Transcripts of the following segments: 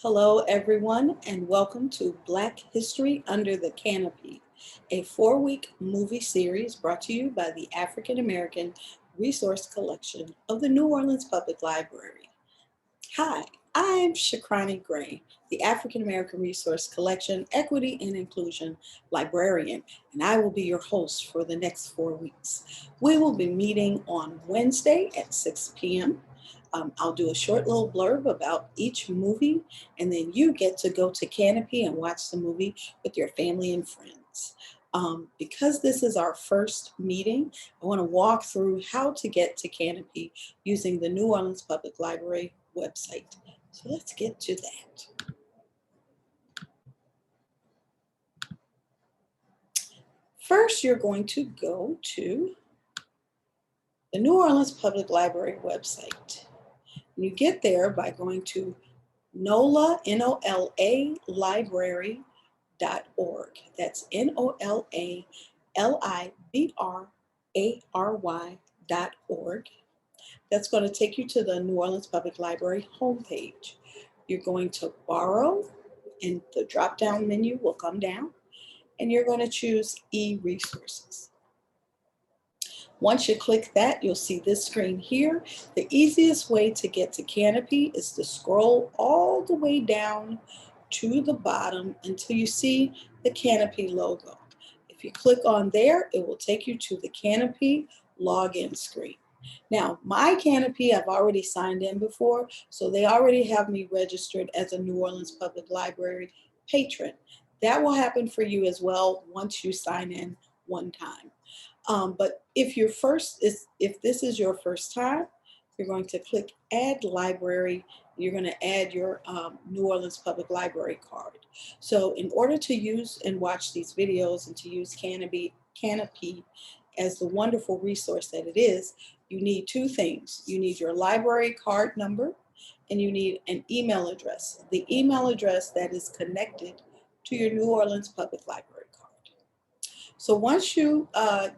Hello, everyone, and welcome to Black History Under the Canopy, a 4-week movie series brought to you by the African American Resource Collection of the New Orleans Public Library. Hi, I'm Shukrani Gray, the African American Resource Collection Equity and Inclusion Librarian, and I will be your host for the next 4 weeks. We will be meeting on Wednesday at 6 p.m. I'll do a short little blurb about each movie, and then you get to go to Kanopy and watch the movie with your family and friends. Because this is our first meeting, I want to walk through how to get to Kanopy using the New Orleans Public Library website. So let's get to that. First, you're going to go to the New Orleans Public Library website. You get there by going to NOLA, N-O-L-A, library.org. That's NOLA-LIBRARY.org. That's going to take you to the New Orleans Public Library homepage. You're going to borrow, and the drop-down menu will come down, and you're going to choose e-resources. Once you click that, you'll see this screen here. The easiest way to get to Kanopy is to scroll all the way down to the bottom until you see the Kanopy logo. If you click on there, it will take you to the Kanopy login screen. Now, my Kanopy, I've already signed in before, so they already have me registered as a New Orleans Public Library patron. That will happen for you as well once you sign in one time. But if this is your first time, you're going to click Add Library. You're going to add your New Orleans Public Library card. So in order to use and watch these videos and to use Kanopy as the wonderful resource that it is, you need two things. You need your library card number, and you need an email address. The email address that is connected to your New Orleans Public Library card. So once you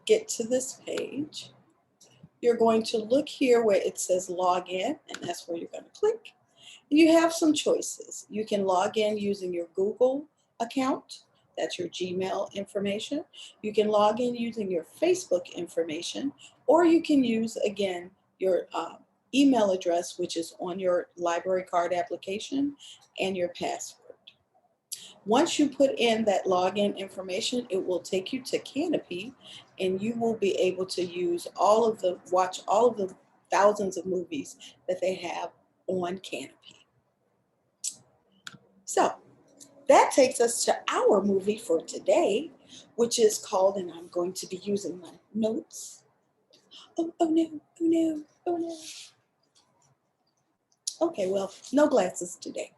get to this page, you're going to look here where it says log in, and that's where you're going to click. And you have some choices. You can log in using your Google account. That's your Gmail information. You can log in using your Facebook information, or you can use, again, your email address, which is on your library card application, and your password. Once you put in that login information, it will take you to Kanopy, and you will be able to watch all of the thousands of movies that they have on Kanopy. So that takes us to our movie for today, which is called, and I'm going to be using my notes. Oh no, oh no, oh no. Okay, well, no glasses today.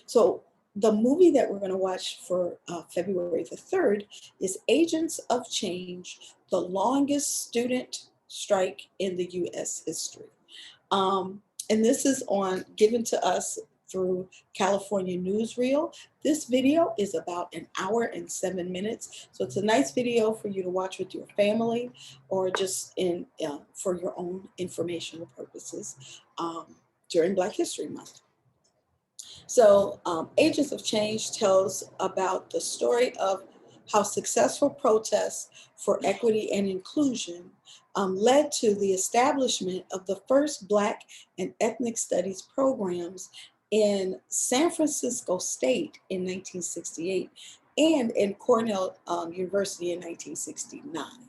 So the movie that we're going to watch for February the 3rd is Agents of Change, the longest student strike in the U.S. history. And this is given to us through California Newsreel. This video is about 1 hour and 7 minutes. So it's a nice video for you to watch with your family or just for your own informational purposes during Black History Month. So Agents of Change tells about the story of how successful protests for equity and inclusion led to the establishment of the first Black and ethnic studies programs in San Francisco State in 1968 and in Cornell University in 1969.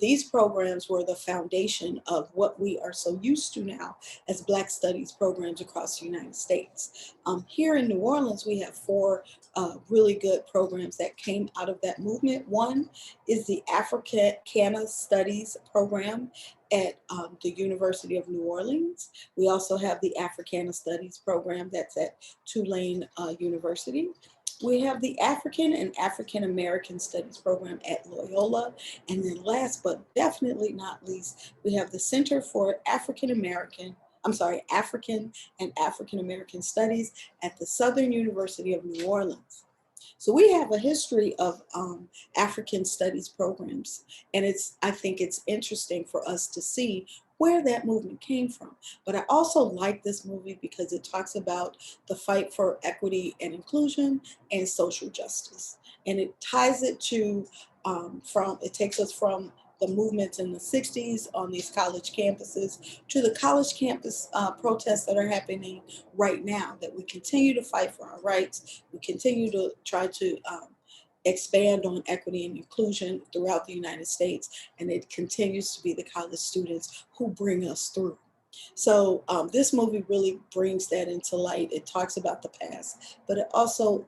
These programs were the foundation of what we are so used to now as Black Studies programs across the United States. Here in New Orleans, we have 4 really good programs that came out of that movement. One is the Africana Studies program at the University of New Orleans. We also have the Africana Studies program that's at Tulane University. We have the African and African American Studies program at Loyola. And then last but definitely not least, we have the Center for African and African American Studies at the Southern University of New Orleans. So we have a history of African studies programs, and I think it's interesting for us to see where that movement came from. But I also like this movie because it talks about the fight for equity and inclusion and social justice. And it ties it to, it takes us from the movements in the 60s on these college campuses to the college campus protests that are happening right now, that we continue to fight for our rights. We continue to try to expand on equity and inclusion throughout the United States, and it continues to be the college students who bring us through. So this movie really brings that into light. It talks about the past, but it also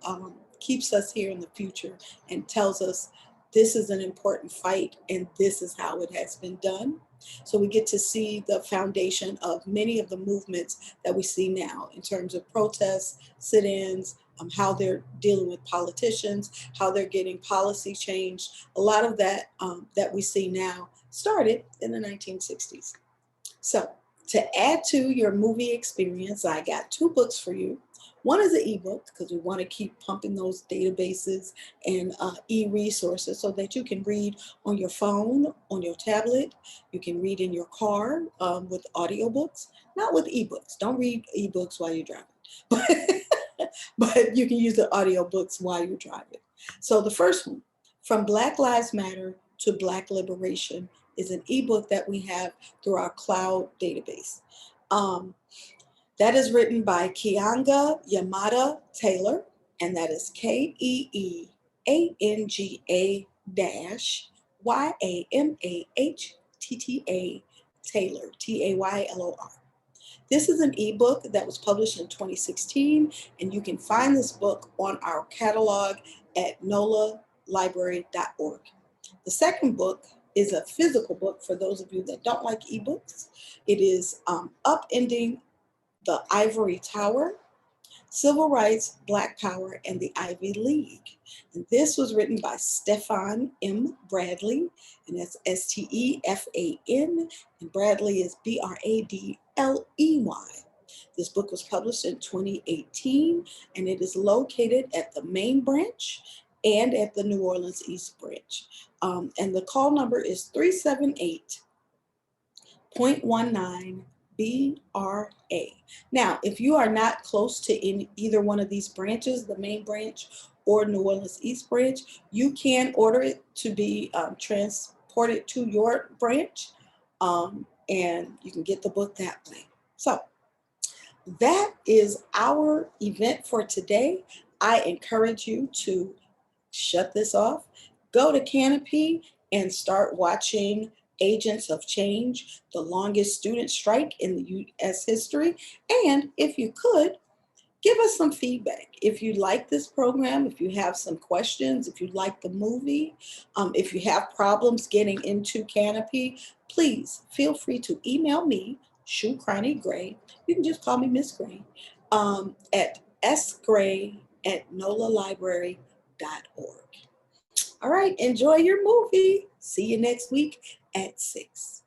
keeps us here in the future and tells us this is an important fight and this is how it has been done. So we get to see the foundation of many of the movements that we see now in terms of protests, sit-ins, how they're dealing with politicians, how they're getting policy changed. A lot of that that we see now started in the 1960s. So to add to your movie experience, I got 2 books for you. One is an ebook because we want to keep pumping those databases and e-resources so that you can read on your phone, on your tablet. You can read in your car with audiobooks, not with ebooks. Don't read ebooks while you're driving, but you can use the audiobooks while you're driving. So the first one, From Black Lives Matter to Black Liberation, is an ebook that we have through our cloud database. That is written by Keeanga Yamada Taylor, and that is Keeanga Yamahtta Taylor, Taylor. This is an ebook that was published in 2016, and you can find this book on our catalog at nolalibrary.org. The second book is a physical book for those of you that don't like ebooks. It is Upending the Ivory Tower, Civil Rights, Black Power, and the Ivy League. And this was written by Stefan M. Bradley, and that's Stefan, and Bradley is Bradley. This book was published in 2018, and it is located at the main branch and at the New Orleans East branch. And the call number is 378.19 BRA. Now, if you are not close to either one of these branches, the main branch or New Orleans East branch, you can order it to be transported to your branch, and you can get the book that way. So that is our event for today. I encourage you to shut this off, go to Kanopy and start watching Agents of Change, the longest student strike in the U.S. history. And if you could, give us some feedback. If you like this program, if you have some questions, if you like the movie, if you have problems getting into Kanopy, please feel free to email me, Shukrani Gray. You can just call me Miss Gray, at sgray@nolalibrary.org. All right, enjoy your movie. See you next week at 6.